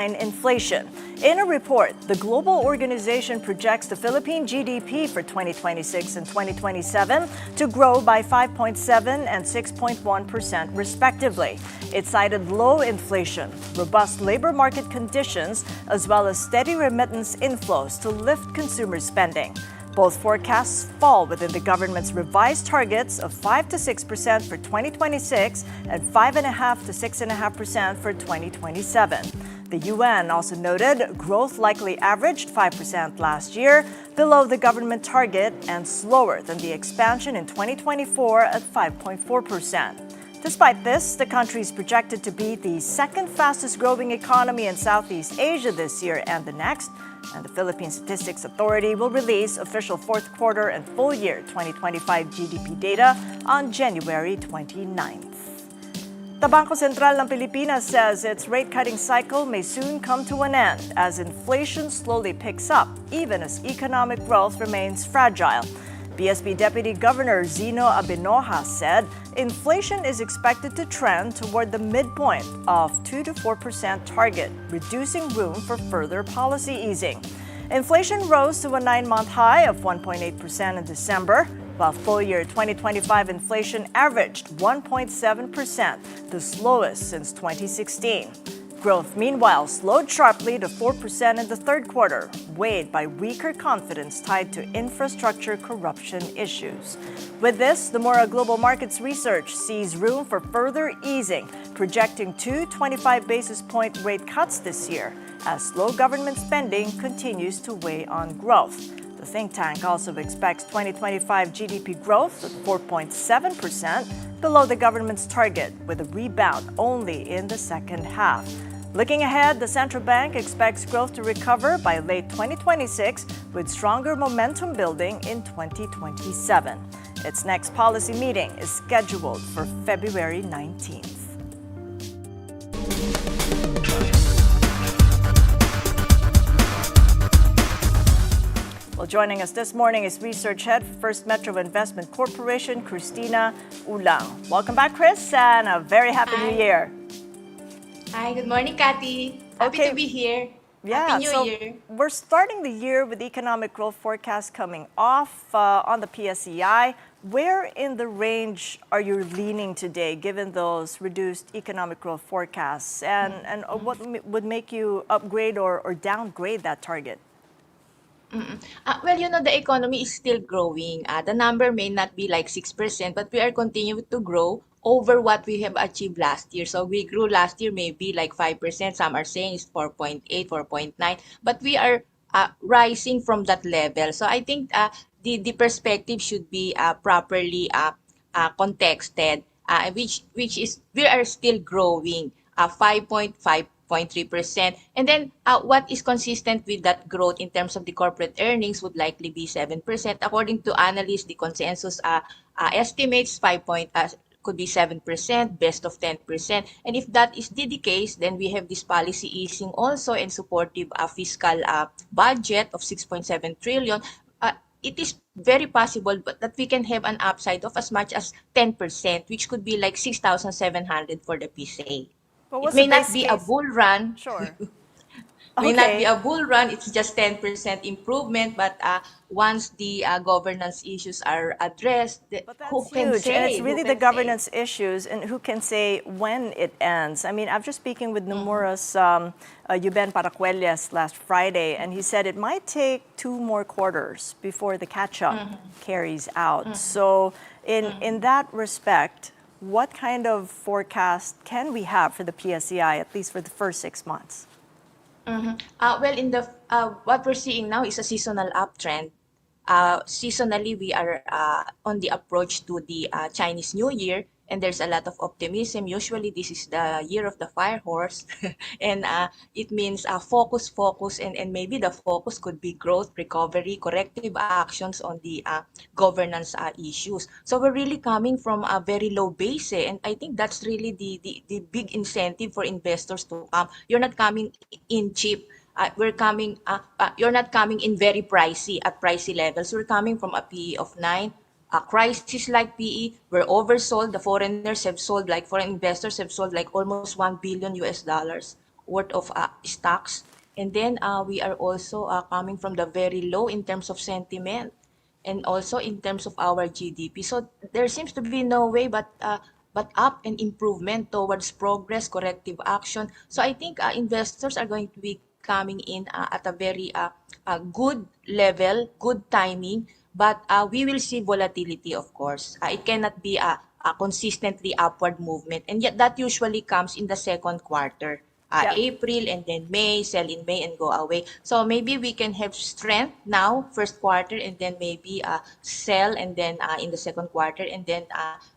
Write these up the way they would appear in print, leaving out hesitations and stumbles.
inflation. In a report, the global organization projects the Philippine GDP for 2026 and 2027 to grow by 5.7 and 6.1% respectively. It cited low inflation, robust labor market conditions, as well as steady remittance inflows to lift consumer spending. Both forecasts fall within the government's revised targets of 5 to 6% for 2026 and 5.5 to 6.5% for 2027. The UN also noted growth likely averaged 5% last year, below the government target and slower than the expansion in 2024 at 5.4%. Despite this, the country is projected to be the second fastest growing economy in Southeast Asia this year and the next, and the Philippine Statistics Authority will release official fourth quarter and full year 2025 GDP data on January 29th. The Bangko Sentral ng Pilipinas says its rate-cutting cycle may soon come to an end as inflation slowly picks up, even as economic growth remains fragile. BSP Deputy Governor Zino Abinoja said inflation is expected to trend toward the midpoint of 2 to 4% target, reducing room for further policy easing. Inflation rose to a 9-month high of 1.8% in December, while full-year 2025 inflation averaged 1.7%, the slowest since 2016. Growth, meanwhile, slowed sharply to 4% in the third quarter, weighed by weaker confidence tied to infrastructure corruption issues. With this, the Mora Global Markets Research sees room for further easing, projecting 2 25 basis point rate cuts this year, as slow government spending continues to weigh on growth. The think tank also expects 2025 GDP growth at 4.7%, below the government's target, with a rebound only in the second half. Looking ahead, the central bank expects growth to recover by late 2026, with stronger momentum building in 2027. Its next policy meeting is scheduled for February 19th. Well, joining us this morning is Research Head for First Metro Investment Corporation, Christina Ulang. Welcome back, Chris, and a very happy New Year. Hi, good morning, Cathy. Happy to be here. Happy New Year. We're starting the year with economic growth forecast coming off on the PSEI. Where in the range are you leaning today, given those reduced economic growth forecasts? And what would make you upgrade or downgrade that target? Well, the economy is still growing. The number may not be like 6%, but we are continuing to grow over what we have achieved last year. So we grew last year maybe like 5%. Some are saying it's 4.8, 4.9, but we are rising from that level. So I think the perspective should be properly contexted, which is we are still growing 5.3%. And then what is consistent with that growth in terms of the corporate earnings would likely be 7%. According to analysts, the consensus estimates could be 7%, best of 10%. And if that is the case, then we have this policy easing also and supportive fiscal budget of 6.7 trillion. It is very possible that we can have an upside of as much as 10%, which could be like 6,700 for the PSA. It may not be a bull run. Sure. May not be a bull run. It's just 10% improvement. But once the governance issues are addressed, who can huge. say? And it's really the governance issues, and who can say when it ends? I mean, after speaking with Nomura's Yuben Paracuellas last Friday, and he said it might take 2 more quarters before the catch-up carries out. So in that respect, what kind of forecast can we have for the PSEI, at least for the first 6 months? Well, in the what we're seeing now is a seasonal uptrend. Seasonally, we are on the approach to the Chinese New Year, and there's a lot of optimism. Usually, this is the year of the fire horse, and it means focus, and maybe the focus could be growth, recovery, corrective actions on the governance issues. So we're really coming from a very low base, and I think that's really the big incentive for investors to come. You're not coming in cheap. You're not coming in very pricey at pricey levels. We're coming from a PE of 9. A crisis like PE, we're oversold. The foreign investors have sold like almost $1 billion US. worth of stocks. And then we are also coming from the very low in terms of sentiment and also in terms of our GDP. So there seems to be no way but up and improvement towards progress, corrective action. So I think investors are going to be coming in at a very good level, good timing, but we will see volatility, of course. It cannot be a consistently upward movement, and yet that usually comes in the second quarter. Yeah. April and then May, sell in May and go away. So maybe we can have strength now, first quarter, and then maybe sell and then in the second quarter, and then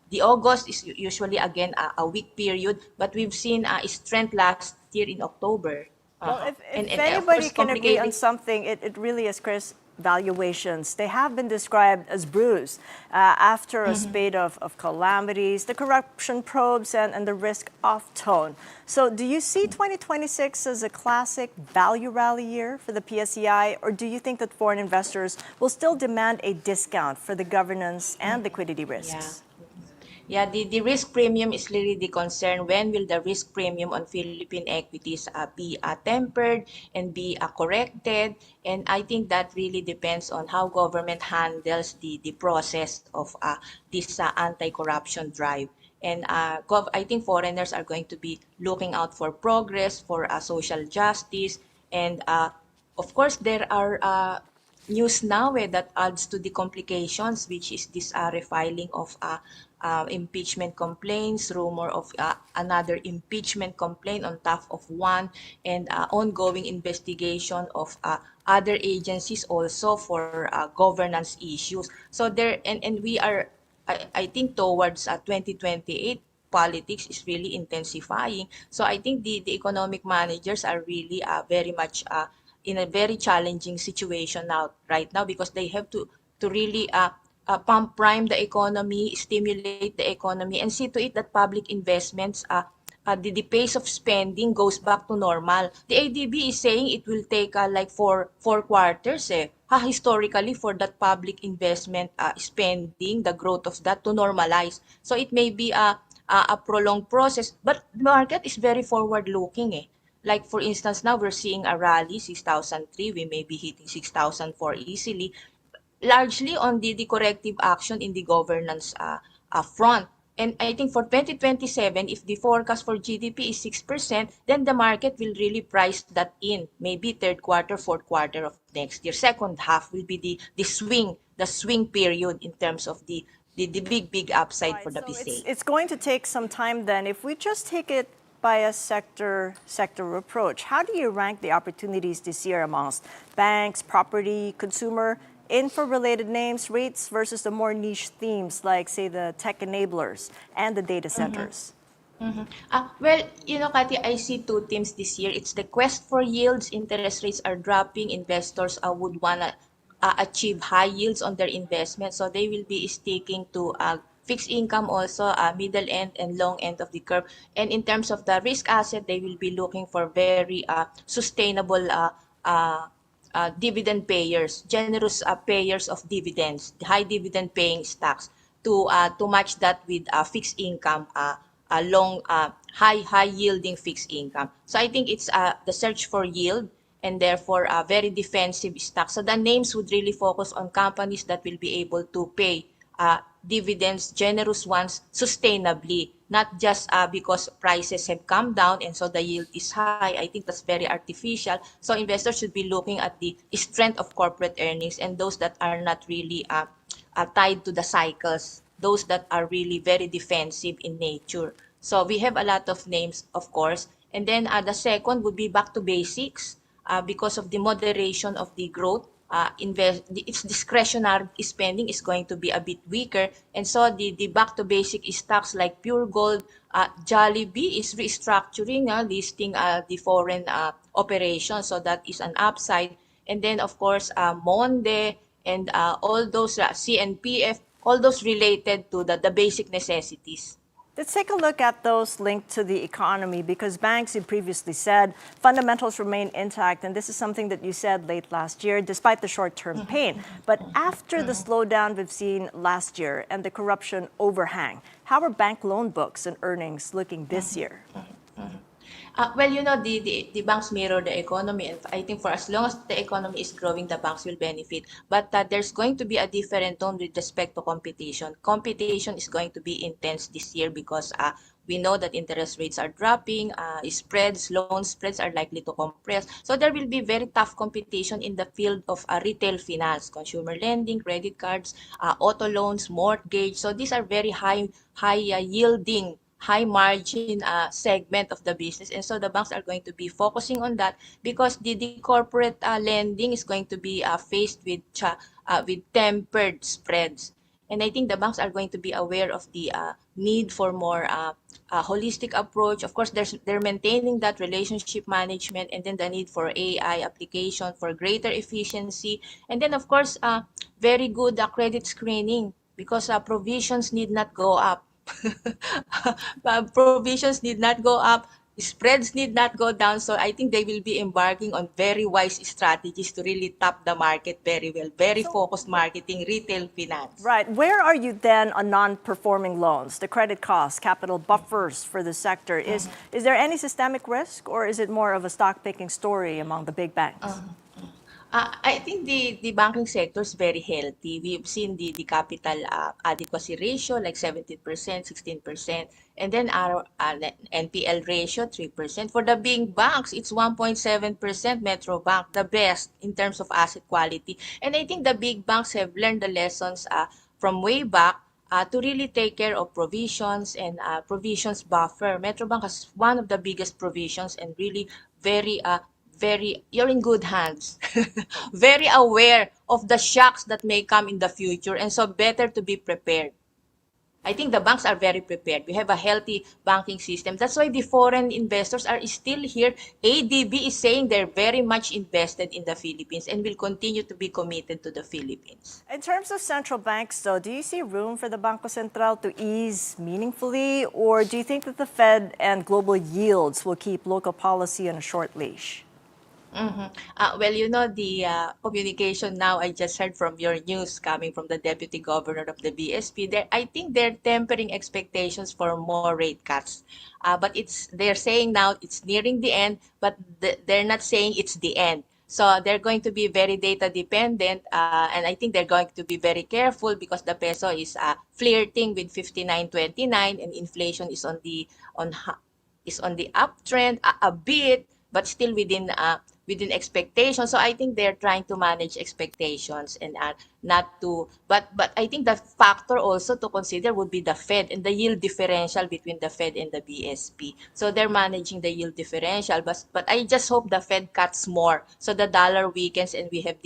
the August is usually again a weak period, but we've seen strength last year in October. Well, Uh-huh. if And of course, anybody can agree on complicating. something, it really is, Chris, valuations. They have been described as bruised after a spate of calamities, the corruption probes, and the risk off tone. So, do you see 2026 as a classic value rally year for the PSEI, or do you think that foreign investors will still demand a discount for the governance and liquidity Yeah. risks? Yeah, the risk premium is really the concern. When will the risk premium on Philippine equities be tempered and be corrected? And I think that really depends on how government handles the process of this anti-corruption drive. And I think foreigners are going to be looking out for progress, for social justice, and of course, there are news now that adds to the complications, which is this refiling of impeachment complaints, rumor of another impeachment complaint on top of one, and ongoing investigation of other agencies also for governance issues. So there, and we are, I think, towards 2028. Politics is really intensifying. So I think the economic managers are really very much in a very challenging situation now right now, because they have to really pump prime the economy, stimulate the economy, and see to it that public investments the pace of spending goes back to normal. The ADB is saying it will take like four quarters historically for that public investment spending, the growth of that to normalize. So it may be a prolonged process, but the market is very forward looking Like for instance, now we're seeing a rally 6,003, we may be hitting 6,004 easily, largely on the corrective action in the governance front. And I think for 2027, if the forecast for GDP is 6%, then the market will really price that in. Maybe third quarter, fourth quarter of next year. Second half will be the swing period in terms of the big upside for Right. the So PSA. it's going to take some time then. If we just take it by a sector approach, how do you rank the opportunities this year amongst banks, property, consumer, info-related names, rates versus the more niche themes like, say, the tech enablers and the data centers? Well, Kathy, I see two themes this year. It's the quest for yields. Interest rates are dropping. Investors would want to achieve high yields on their investment. So they will be sticking to fixed income also, middle end and long end of the curve. And in terms of the risk asset, they will be looking for very sustainable dividend payers, generous payers of dividends, high dividend paying stocks to match that with fixed income, long high yielding fixed income. So I think it's the search for yield, and therefore very defensive stocks. So the names would really focus on companies that will be able to pay dividends, generous ones, sustainably, not just because prices have come down and so the yield is high. I think that's very artificial. So investors should be looking at the strength of corporate earnings and those that are not really tied to the cycles, those that are really very defensive in nature. So we have a lot of names, of course. And then the second would be back to basics because of the moderation of the growth. Its discretionary spending is going to be a bit weaker. And so the back to basic stocks like Pure Gold, Jollibee is restructuring, listing the foreign operations. So that is an upside. And then, of course, Monde and all those CNPF, all those related to the basic necessities. Let's take a look at those linked to the economy because banks, you previously said, fundamentals remain intact. And this is something that you said late last year, despite the short-term pain. But after the slowdown we've seen last year and the corruption overhang, how are bank loan books and earnings looking this year? Well, the banks mirror the economy, and I think for as long as the economy is growing, the banks will benefit. But there's going to be a different tone with respect to competition. Competition is going to be intense this year because we know that interest rates are dropping, loan spreads are likely to compress. So there will be very tough competition in the field of retail finance, consumer lending, credit cards, auto loans, mortgage. So these are very high yielding high margin segment of the business, and so the banks are going to be focusing on that because the corporate lending is going to be faced with tempered spreads. And I think the banks are going to be aware of the need for more holistic approach. Of course, they're maintaining that relationship management, and then the need for AI application for greater efficiency, and then of course very good credit screening because provisions need not go up. Provisions need not go up, spreads need not go down. So I think they will be embarking on very wise strategies to really tap the market very well. Very So, focused marketing, retail finance. right, where are you then on non-performing loans, the credit costs, capital buffers for the sector? Is there any systemic risk, or is it more of a stock-picking story among the big banks? I think the banking sector is very healthy. We've seen the capital adequacy ratio like 17%, 16%, and then our NPL ratio 3%. For the big banks, it's 1.7% Metro Bank, the best in terms of asset quality. And I think the big banks have learned the lessons from way back to really take care of provisions and provisions buffer. Metrobank has one of the biggest provisions and really you're in good hands. Very aware of the shocks that may come in the future, and so better to be prepared. I think the banks are very prepared. We have a healthy banking system. That's why the foreign investors are still here. ADB is saying they're very much invested in the Philippines and will continue to be committed to the Philippines. In terms of central banks, though, do you see room for the Bangko Sentral to ease meaningfully, or do you think that the Fed and global yields will keep local policy on a short leash? Well, the communication now, I just heard from your news coming from the Deputy Governor of the BSP. I think they're tempering expectations for more rate cuts. But they're saying now it's nearing the end, but they're not saying it's the end. So they're going to be very data dependent, and I think they're going to be very careful because the peso is flirting with 59.29, and inflation on ha- is on the uptrend a bit, but still within expectations. So I think they're trying to manage expectations and not to. But I think the factor also to consider would be the Fed and the yield differential between the Fed and the BSP. So they're managing the yield differential, but I just hope the Fed cuts more so the dollar weakens and we have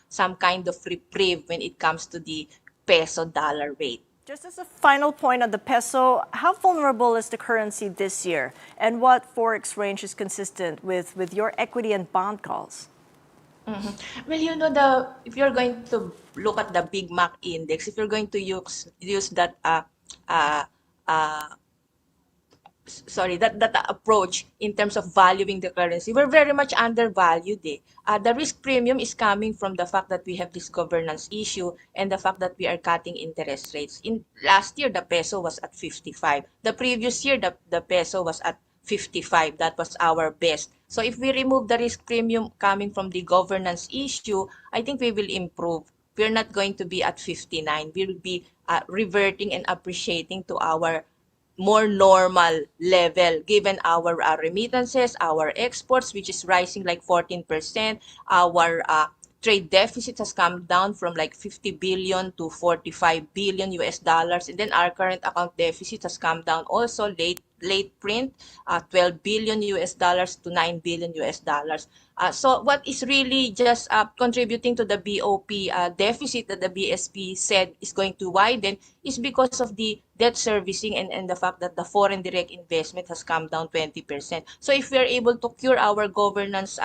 some kind of reprieve when it comes to the peso dollar rate. Just as a final point on the peso, how vulnerable is the currency this year? And what forex range is consistent with your equity and bond calls? Well, if you're going to look at the Big Mac index, if you're going to use that uh, uh, that approach in terms of valuing the currency, we're very much undervalued. The risk premium is coming from the fact that we have this governance issue and the fact that we are cutting interest rates. In last year, the peso was at 55. The previous year, the peso was at 55. That was our best. So if we remove the risk premium coming from the governance issue, I think we will improve. We're not going to be at 59. We will be reverting and appreciating to our more normal level given our remittances, our exports, which is rising like 14%. Our trade deficit has come down from like 50 billion to 45 billion US dollars. And then our current account deficit has come down also late print, 12 billion US dollars to 9 billion US dollars. So what is really just contributing to the BOP deficit that the BSP said is going to widen is because of the debt servicing and the fact that the foreign direct investment has come down 20%. So if we are able to cure our governance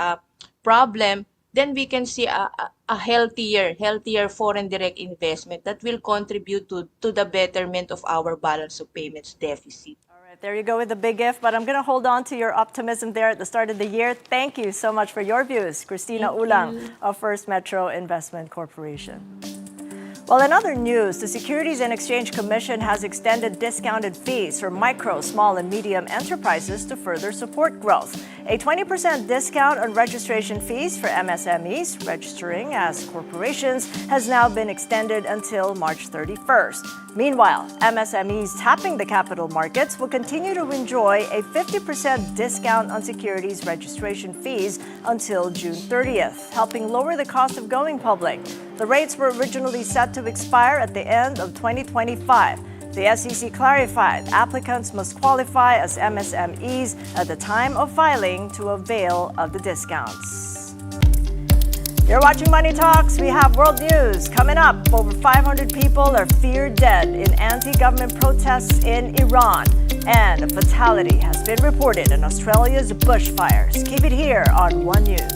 problem, then we can see a healthier foreign direct investment that will contribute to the betterment of our balance of payments deficit. All right, there you go with the big if, but I'm going to hold on to your optimism there at the start of the year. Thank you so much for your views. Christina Thank Ulang you. of First Metro Investment Corporation. Well, in other news, the Securities and Exchange Commission has extended discounted fees for micro, small, and medium enterprises to further support growth. A 20% discount on registration fees for MSMEs registering as corporations has now been extended until March 31st. Meanwhile, MSMEs tapping the capital markets will continue to enjoy a 50% discount on securities registration fees until June 30th, helping lower the cost of going public. The rates were originally set to expire at the end of 2025. The SEC clarified applicants must qualify as MSMEs at the time of filing to avail of the discounts. You're watching Money Talks. We have world news coming up. Over 500 people are feared dead in anti-government protests in Iran. And a fatality has been reported in Australia's bushfires. Keep it here on One News.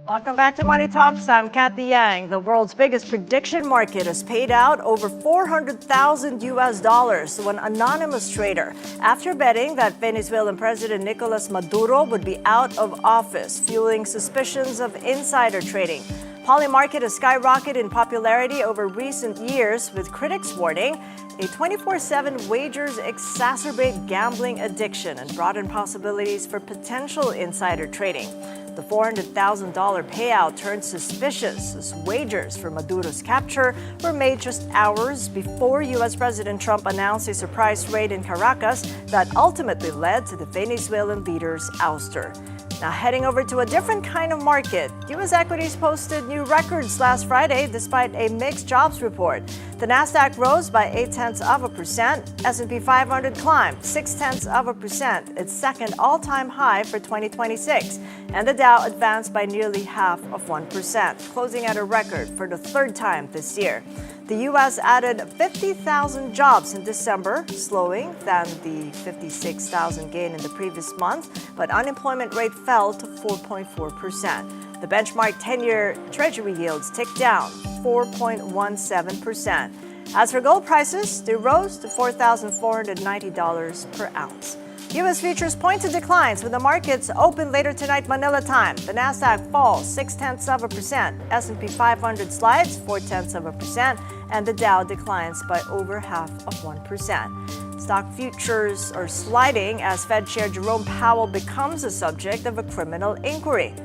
Welcome back to Money Talks. I'm Cathy Yang. The world's biggest prediction market has paid out over $400,000 to an anonymous trader after betting that Venezuelan President Nicolas Maduro would be out of office, fueling suspicions of insider trading. Polymarket has skyrocketed in popularity over recent years, with critics warning a 24/7 wagers exacerbate gambling addiction and broaden possibilities for potential insider trading. The $400,000 payout turned suspicious as wagers for Maduro's capture were made just hours before U.S. President Trump announced a surprise raid in Caracas that ultimately led to the Venezuelan leader's ouster. Now, heading over to a different kind of market, U.S. equities posted new records last Friday despite a mixed jobs report. The Nasdaq rose by 0.8%, S&P 500 climbed 0.6%, its second all-time high for 2026, and the Dow advanced by nearly 0.5%, closing at a record for the third time this year. The U.S. added 50,000 jobs in December, slowing than the 56,000 gain in the previous month, but unemployment rate fell to 4.4%. The benchmark 10-year Treasury yields ticked down 4.17%. As for gold prices, they rose to $4,490 per ounce. U.S. futures point to declines with the markets open later tonight Manila time. The Nasdaq falls 0.6%, S&P 500 slides 0.4%, and the Dow declines by over 0.5%. Stock futures are sliding as Fed Chair Jerome Powell becomes the subject of a criminal inquiry.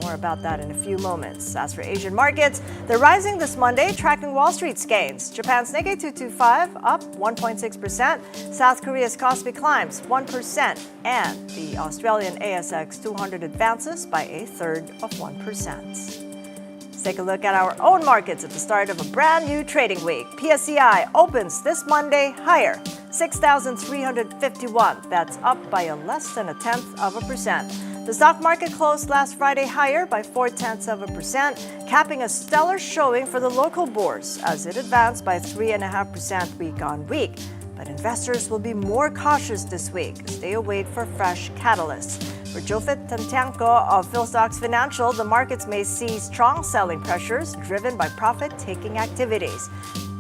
More about that in a few moments. As for Asian markets, they're rising this Monday, tracking Wall Street's gains. Japan's Nikkei 225 up 1.6%, South Korea's Kospi climbs 1%, and the Australian ASX 200 advances by 1/3%. Let's take a look at our own markets at the start of a brand new trading week. PSCI opens this Monday higher, 6,351. That's up by a less than 0.1%. The stock market closed last Friday higher by 0.4%, capping a stellar showing for the local bourse as it advanced by 3.5% week on week. But investors will be more cautious this week as they await for fresh catalysts. For Jofit Tantiangco of PhilStocks Financial, the markets may see strong selling pressures driven by profit-taking activities.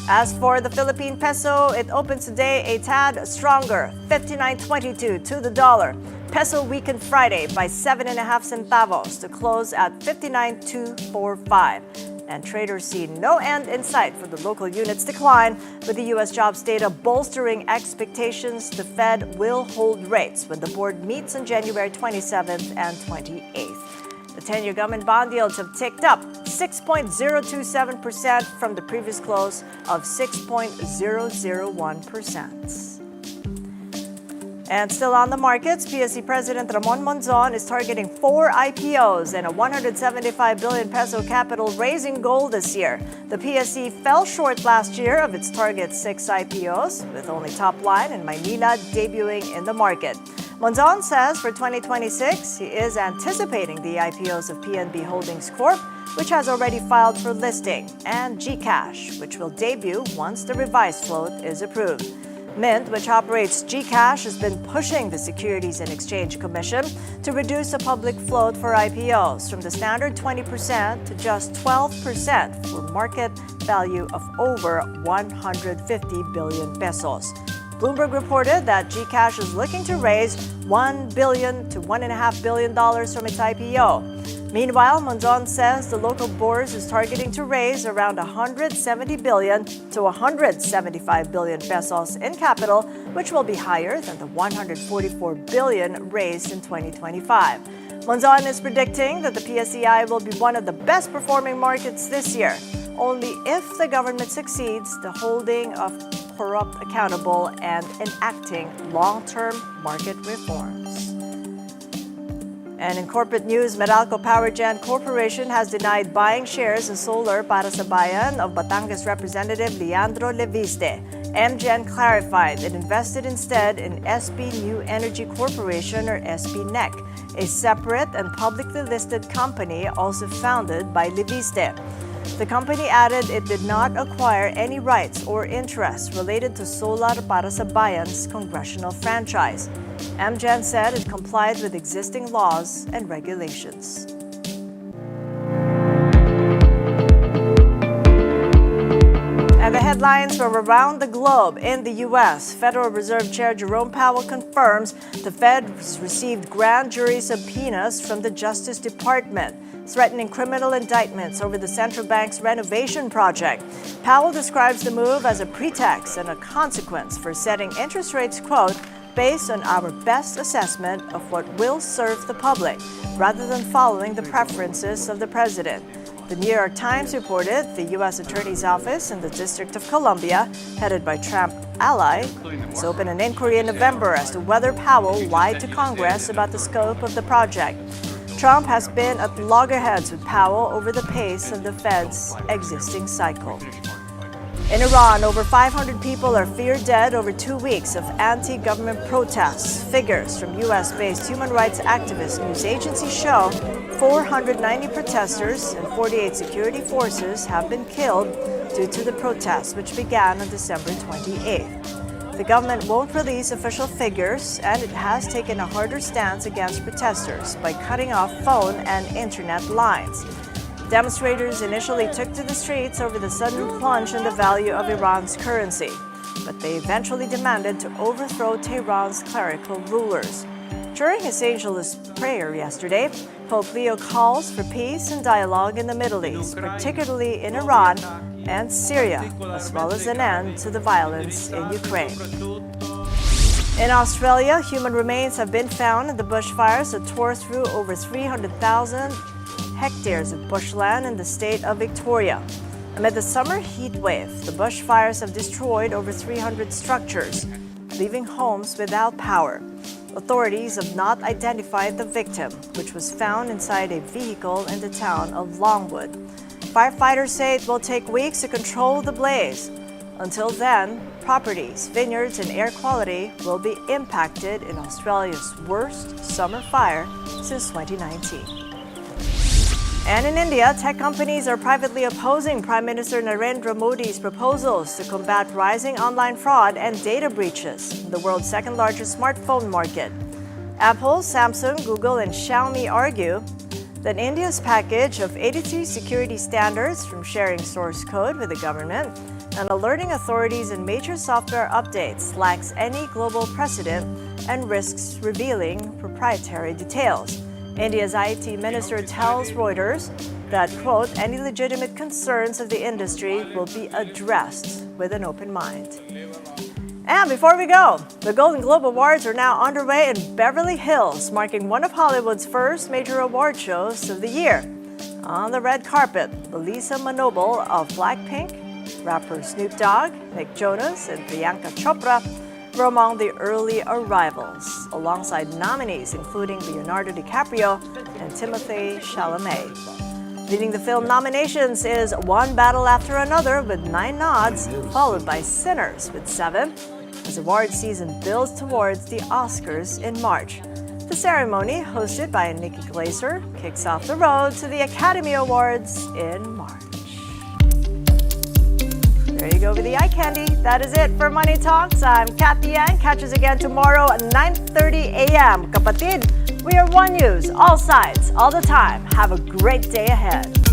As for the Philippine peso, it opens today a tad stronger, 59.22 to the dollar. Peso weakened Friday by 7.5 centavos to close at 59.245. And traders see no end in sight for the local unit's decline, with the U.S. jobs data bolstering expectations the Fed will hold rates when the board meets on January 27th and 28th. The 10-year government bond yields have ticked up 6.027% from the previous close of 6.001%. And still on the markets, PSE President Ramon Monzon is targeting 4 IPOs and a 175 billion peso capital raising goal this year. The PSE fell short last year of its target 6 IPOs, with only Top Line and Maynila debuting in the market. Monzon says for 2026, he is anticipating the IPOs of PNB Holdings Corp., which has already filed for listing, and GCash, which will debut once the revised float is approved. Mint, which operates GCash, has been pushing the Securities and Exchange Commission to reduce the public float for IPOs from the standard 20% to just 12% for market value of over 150 billion pesos. Bloomberg reported that GCash is looking to raise $1 billion to $1.5 billion from its IPO. Meanwhile, Monzon says the local bourse is targeting to raise around 170 billion to 175 billion pesos in capital, which will be higher than the 144 billion raised in 2025. Monzon is predicting that the PSEI will be one of the best performing markets this year, only if the government succeeds the holding of corrupt accountable and enacting long-term market reforms. And in corporate news, Meralco Powergen Corporation has denied buying shares in Solar Para sa Bayan of Batangas Representative Leandro Leviste. MGen clarified it invested instead in SB New Energy Corporation, or SB-NEC, a separate and publicly listed company also founded by Leviste. The company added it did not acquire any rights or interests related to Solar Para sa Bayan's congressional franchise. MGen said it complied with existing laws and regulations. And the headlines from around the globe. In the U.S., Federal Reserve Chair Jerome Powell confirms the Fed received grand jury subpoenas from the Justice Department, threatening criminal indictments over the central bank's renovation project. Powell describes the move as a pretext and a consequence for setting interest rates, quote, based on our best assessment of what will serve the public, rather than following the preferences of the president. The New York Times reported the U.S. Attorney's Office in the District of Columbia, headed by Trump ally, has opened an inquiry in November as to whether Powell lied to Congress about the scope of the project. Trump has been at loggerheads with Powell over the pace of the Fed's existing cycle. In Iran, over 500 people are feared dead over 2 weeks of anti-government protests. Figures from U.S.-based human rights activist news agency show 490 protesters and 48 security forces have been killed due to the protests, which began on December 28th. The government won't release official figures, and it has taken a harder stance against protesters by cutting off phone and internet lines. Demonstrators initially took to the streets over the sudden plunge in the value of Iran's currency, but they eventually demanded to overthrow Tehran's clerical rulers. During his angelus prayer yesterday, Pope Leo calls for peace and dialogue in the Middle East, particularly in Iran and Syria, as well as an end to the violence in Ukraine. In Australia, human remains have been found in the bushfires that tore through over 300,000 hectares of bushland in the state of Victoria. Amid the summer heat wave, the bushfires have destroyed over 300 structures, leaving homes without power. Authorities have not identified the victim, which was found inside a vehicle in the town of Longwood. Firefighters say it will take weeks to control the blaze. Until then, properties, vineyards, and air quality will be impacted in Australia's worst summer fire since 2019. And in India, tech companies are privately opposing Prime Minister Narendra Modi's proposals to combat rising online fraud and data breaches in the world's second-largest smartphone market. Apple, Samsung, Google, and Xiaomi argue that India's package of 83 security standards, from sharing source code with the government and alerting authorities in major software updates, lacks any global precedent and risks revealing proprietary details. India's IT minister tells Reuters that, quote, any legitimate concerns of the industry will be addressed with an open mind. And before we go, the Golden Globe Awards are now underway in Beverly Hills, marking one of Hollywood's first major award shows of the year. On the red carpet, Lisa Manobel of Blackpink, rapper Snoop Dogg, Nick Jonas, and Priyanka Chopra were among the early arrivals, alongside nominees including Leonardo DiCaprio and Timothée Chalamet. Leading the film nominations is One Battle After Another with 9 nods, followed by Sinners with 7, as award season builds towards the Oscars in March. The ceremony, hosted by Nikki Glaser, kicks off the road to the Academy Awards in March. There you go with the eye candy. That is it for Money Talks. I'm Cathy Yang. Catch us again tomorrow at 9:30 a.m. Kapatid, we are One News, all sides, all the time. Have a great day ahead.